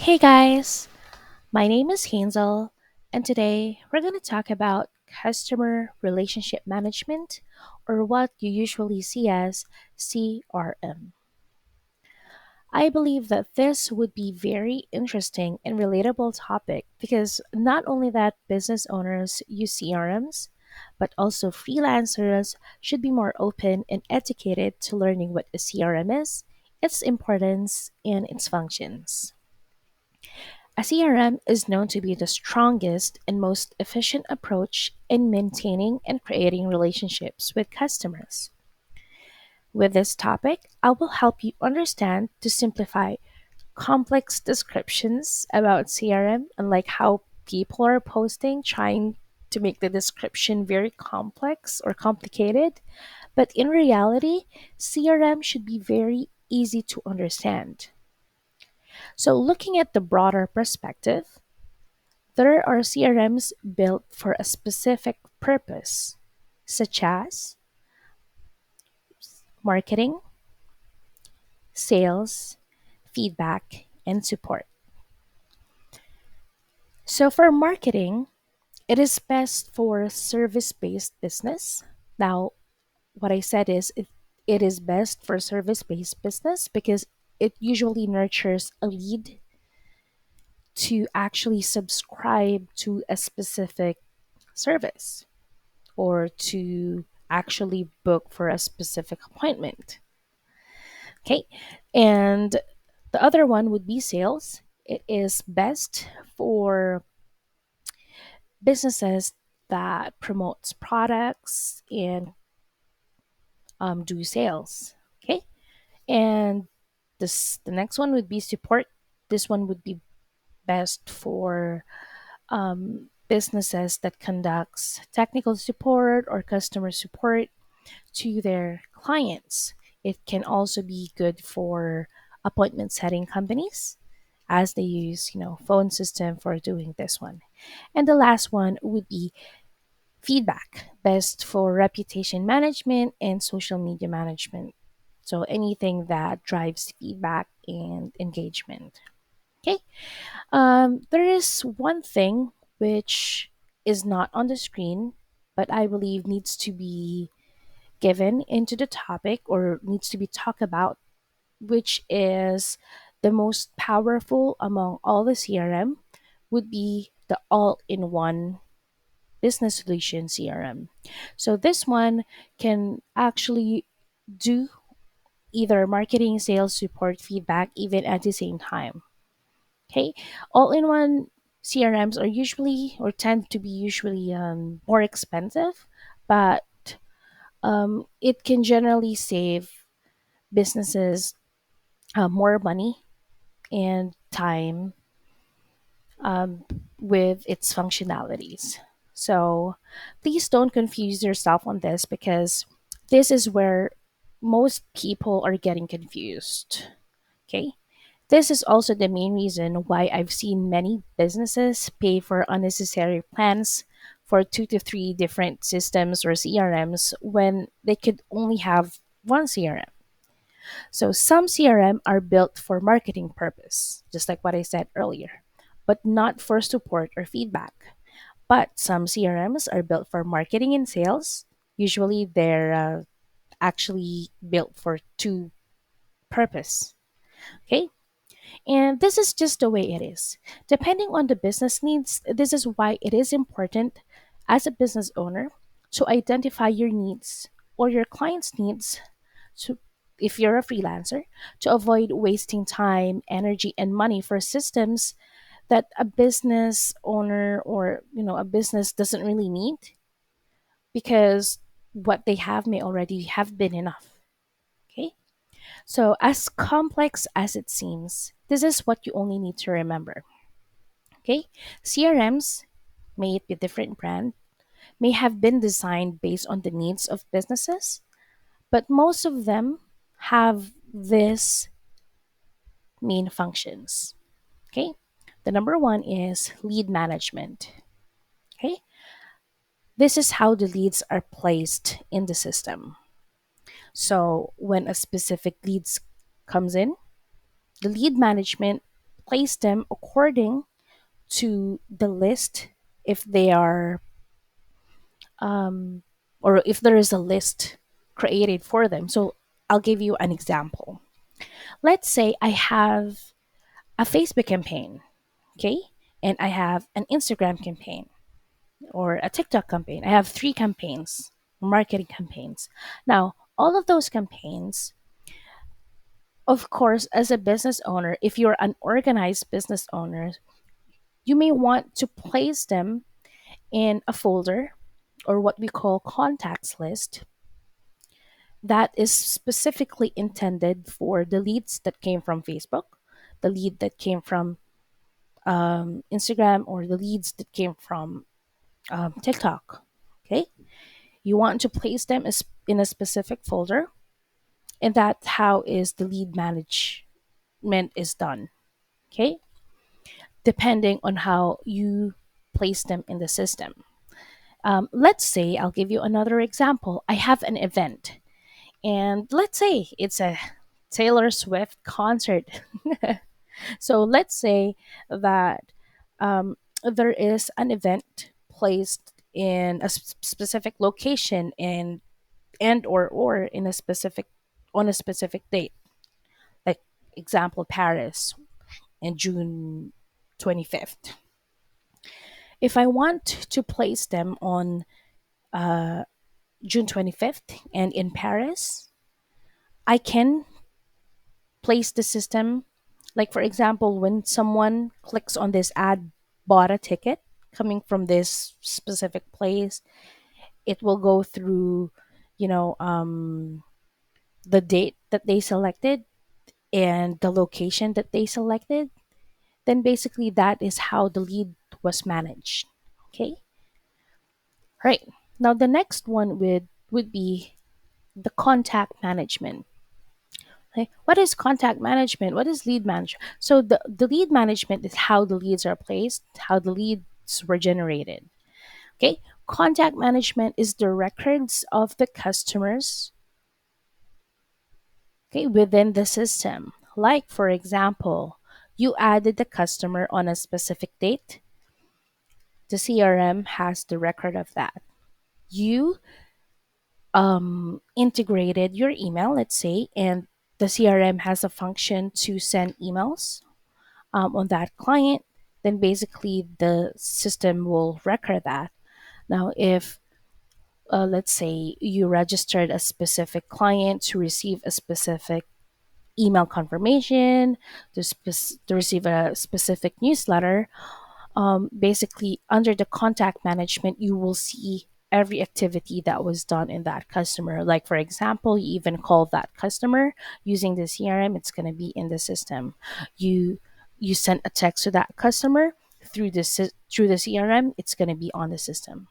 Hey guys, my name is Hainz'el, and today we're going to talk about customer relationship management, or what you usually see as CRM. I believe that this would be very interesting and relatable topic because not only that business owners use CRMs, but also freelancers should be more open and educated to learning what a CRM is, its importance, and its functions. A CRM is known to be the strongest and most efficient approach in maintaining and creating relationships with customers. With this topic, I will help you understand to simplify complex descriptions about CRM, unlike how people are posting trying to make the description very complex or complicated. But in reality, CRM should be very easy to understand. So, looking at the broader perspective, there are CRMs built for a specific purpose, such as marketing, sales, feedback, and support. So, for marketing, it is best for service based business. Now, what I said is it is best for service based business because it usually nurtures a lead to actually subscribe to a specific service or to actually book for a specific appointment. Okay. And the other one would be sales. It is best for businesses that promotes products and do sales. Okay. And the next one would be support. This one would be best for businesses that conducts technical support or customer support to their clients. It can also be good for appointment setting companies as they use, phone system for doing this one. And the last one would be feedback, best for reputation management and social media management. So anything that drives feedback and engagement. Okay. There is one thing which is not on the screen, but I believe needs to be given into the topic or needs to be talked about, which is the most powerful among all the CRM, would be the all in one business solution CRM. So this one can actually do either marketing, sales, support, feedback, even at the same time. Okay, all in one CRMs are usually or tend to be usually more expensive, but it can generally save businesses more money and time with its functionalities. So please don't confuse yourself on this because this is where most people are getting confused. Okay. This is also the main reason why I've seen many businesses pay for unnecessary plans for two to three different systems or CRMs when they could only have one CRM. So some CRM are built for marketing purpose, just like what I said earlier, but not for support or feedback. But some CRMs are built for marketing and sales. Usually they're actually built for two purpose. Okay? And this is just the way it is. Depending on the business needs, this is why it is important as a business owner to identify your needs or your client's needs to if you're a freelancer to avoid wasting time, energy and money for systems that a business owner or a business doesn't really need because what they have may already have been enough. Okay? So as complex as it seems, this is what you only need to remember. Okay? CRMs, may it be a different brand, may have been designed based on the needs of businesses, but most of them have this main functions. Okay? The number one is lead management. Okay? This is how the leads are placed in the system. So when a specific leads comes in, the lead management place them according to the list if they are um, or if there is a list created for them. So I'll give you an example. Let's say I have a Facebook campaign, okay, and I have an Instagram campaign or a TikTok campaign. I have three campaigns, marketing campaigns. Now all of those campaigns, of course, as a business owner, if you're an organized business owner, you may want to place them in a folder or what we call contacts list that is specifically intended for the leads that came from Facebook, the lead that came from Instagram, or the leads that came from TikTok. Okay, you want to place them as in a specific folder, and that's how is the lead management is done. Okay, depending on how you place them in the system. Let's say I'll give you another example. I have an event, and let's say it's a Taylor Swift concert. So let's say that there is an event placed in a specific location and or in a specific on a specific date. Like example, Paris in June 25th. If I want to place them on June 25th and in Paris, I can place the system. Like, for example, when someone clicks on this ad, bought a ticket coming from this specific place, it will go through, you know, the date that they selected and the location that they selected. Then basically, that is how the lead was managed. Okay. Right. Now, the next one would be the contact management. Okay. What is contact management? What is lead management? So the lead management is how the leads are placed, how the leads were generated. Okay. Contact management is the records of the customers, okay, within the system. Like for example, you added the customer on a specific date. The CRM has the record of that. You integrated your email, let's say, and the CRM has a function to send emails on that client, then basically the system will record that. Now, if let's say you registered a specific client to receive a specific email confirmation, to receive a specific newsletter, basically under the contact management, you will see every activity that was done in that customer. Like for example, you even call that customer using the CRM, it's going to be in the system. You sent a text to that customer through through the CRM, it's going to be on the system.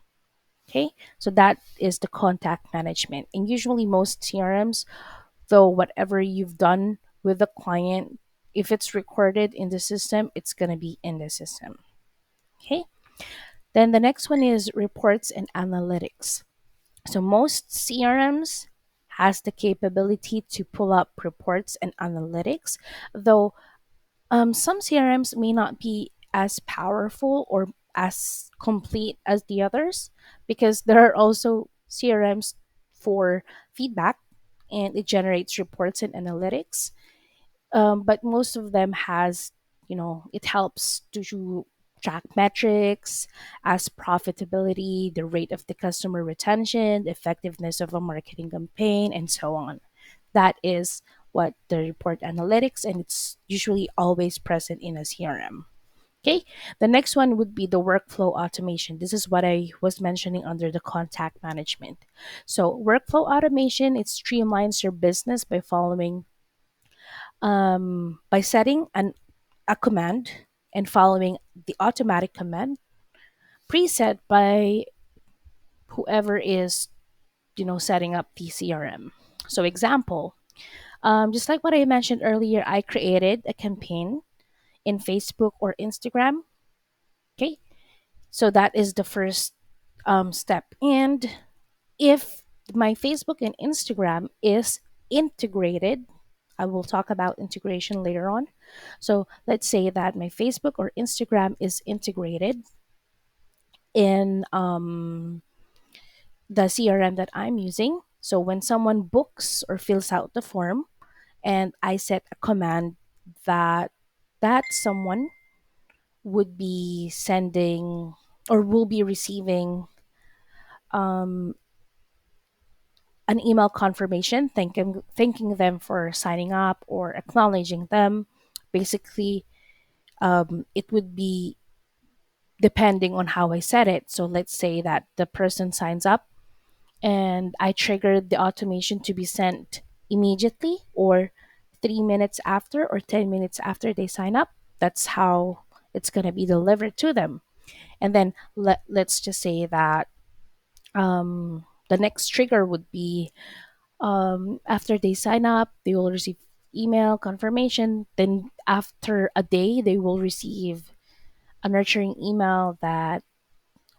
Okay, so that is the contact management. And usually most CRMs, though, whatever you've done with the client, if it's recorded in the system, it's going to be in the system. Okay, then the next one is reports and analytics. So most CRMs has the capability to pull up reports and analytics, though some CRMs may not be as powerful or as complete as the others, because there are also CRMs for feedback and it generates reports and analytics. But most of them has, it helps to track metrics as profitability, the rate of the customer retention, the effectiveness of a marketing campaign, and so on. That is what the report analytics, and it's usually always present in a CRM. Okay, the next one would be the workflow automation. This is what I was mentioning under the contact management. So workflow automation, it streamlines your business by following by setting a command and following the automatic command preset by whoever is setting up the CRM. So example, just like what I mentioned earlier, I created a campaign in Facebook or Instagram. Okay, so that is the first step. And if my Facebook and Instagram is integrated, I will talk about integration later on. So let's say that my Facebook or Instagram is integrated in the CRM that I'm using. So when someone books or fills out the form, and I set a command that someone would be sending or will be receiving an email confirmation thanking them for signing up or acknowledging them. Basically, it would be depending on how I set it. So let's say that the person signs up and I triggered the automation to be sent immediately or 3 minutes after or 10 minutes after they sign up. That's how it's going to be delivered to them. And then let's just say that the next trigger would be after they sign up, they will receive email confirmation. Then after a day, they will receive a nurturing email that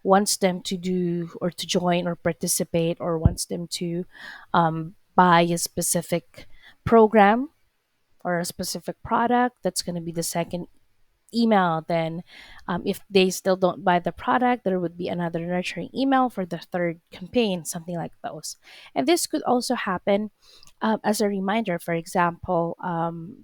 wants them to do or to join or participate or wants them to buy a specific program or a specific product. That's going to be the second email. Then if they still don't buy the product, there would be another nurturing email for the third campaign, something like those. And this could also happen as a reminder. For example,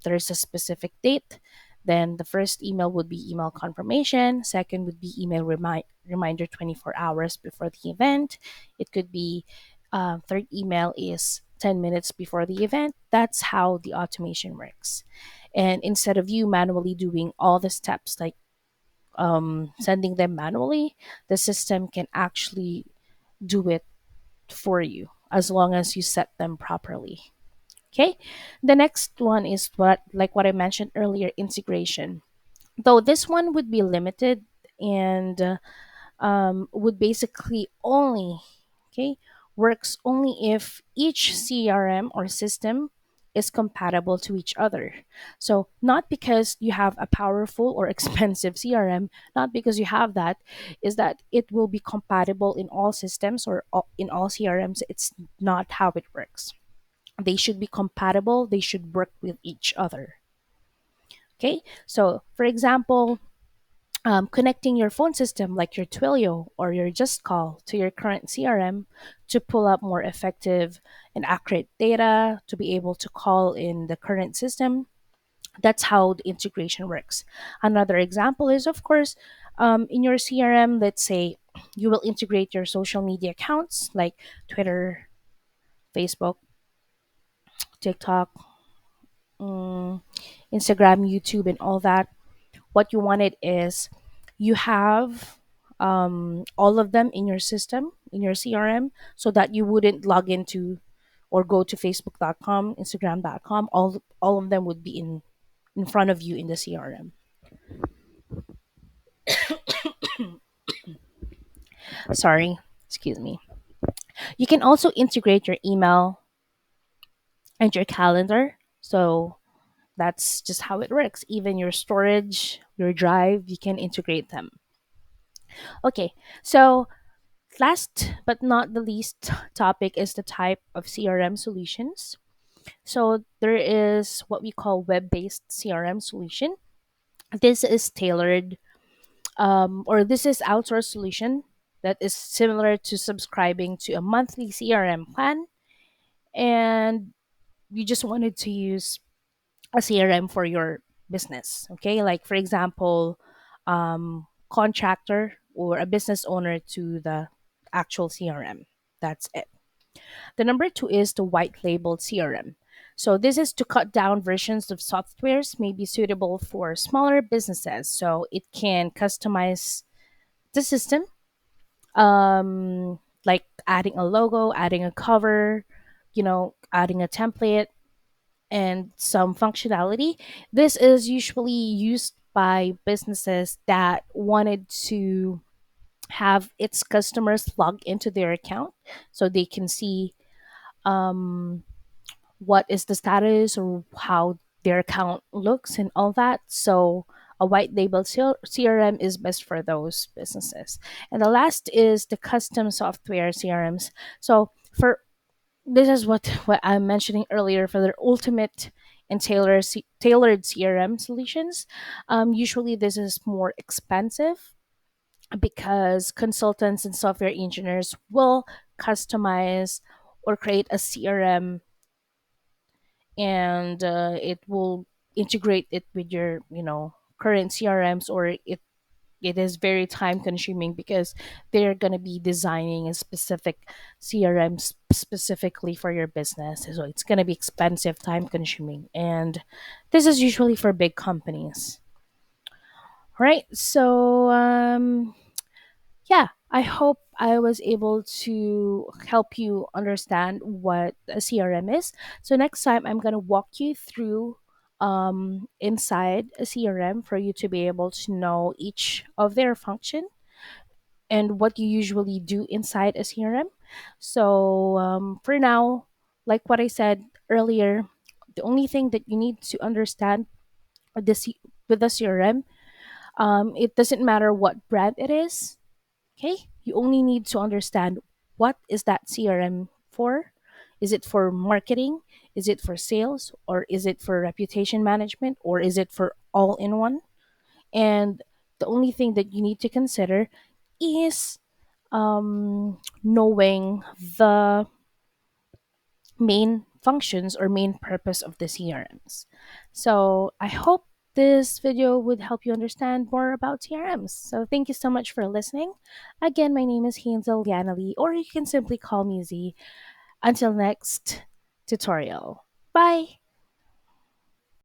there's a specific date, then the first email would be email confirmation, second would be email reminder 24 hours before the event. It could be third email is 10 minutes before the event. That's how the automation works. And instead of you manually doing all the steps, like sending them manually, the system can actually do it for you as long as you set them properly. Okay. The next one is what I mentioned earlier, integration. Though this one would be limited and would basically only, okay, works only if each CRM or system is compatible to each other. So not because you have a powerful or expensive CRM, not because you have that, is that it will be compatible in all systems or in all CRMs. It's not how it works. They should be compatible, they should work with each other. Okay, so for example, connecting your phone system like your Twilio or your Just Call to your current CRM to pull up more effective and accurate data to be able to call in the current system. That's how the integration works. Another example is, of course, in your CRM, let's say you will integrate your social media accounts like Twitter, Facebook, TikTok, Instagram, YouTube, and all that. What you wanted is you have all of them in your system, in your CRM, so that you wouldn't log into or go to facebook.com, instagram.com. All of them would be in front of you in the CRM. Sorry, excuse me. You can also integrate your email and your calendar. So that's just how it works. Even your storage, your drive, you can integrate them. Okay, so last but not the least topic is the type of CRM solutions. So there is what we call web-based CRM solution. This is tailored, or this is outsourced solution that is similar to subscribing to a monthly CRM plan, and you just wanted to use a CRM for your business. Okay, like for example, contractor or a business owner to the actual CRM. That's it. The number two is the white labeled CRM. So this is to cut down versions of softwares may be suitable for smaller businesses. So it can customize the system, like adding a logo, adding a cover, adding a template and some functionality. This is usually used by businesses that wanted to have its customers log into their account so they can see what is the status or how their account looks and all that. So a white label CRM is best for those businesses. And the last is the custom software CRMs. So for this is what I'm mentioning earlier, for their ultimate and tailored CRM solutions. Usually, this is more expensive because consultants and software engineers will customize or create a CRM, and it will integrate it with your current CRMs, or it is very time consuming because they're going to be designing a specific CRM specifically for your business. So it's going to be expensive, time consuming. And this is usually for big companies. Right. So, yeah, I hope I was able to help you understand what a CRM is. So, next time I'm going to walk you through inside a CRM for you to be able to know each of their function and what you usually do inside a CRM. So, for now, like what I said earlier, the only thing that you need to understand with with the CRM, it doesn't matter what brand it is. Okay, you only need to understand what is that CRM for. Is it for marketing? Is it for sales? Or is it for reputation management? Or is it for all in one? And the only thing that you need to consider is knowing the main functions or main purpose of the CRMs. So I hope this video would help you understand more about CRMs. So thank you so much for listening. Again, my name is Hainz'el, or you can simply call me Z. Until next tutorial. Bye!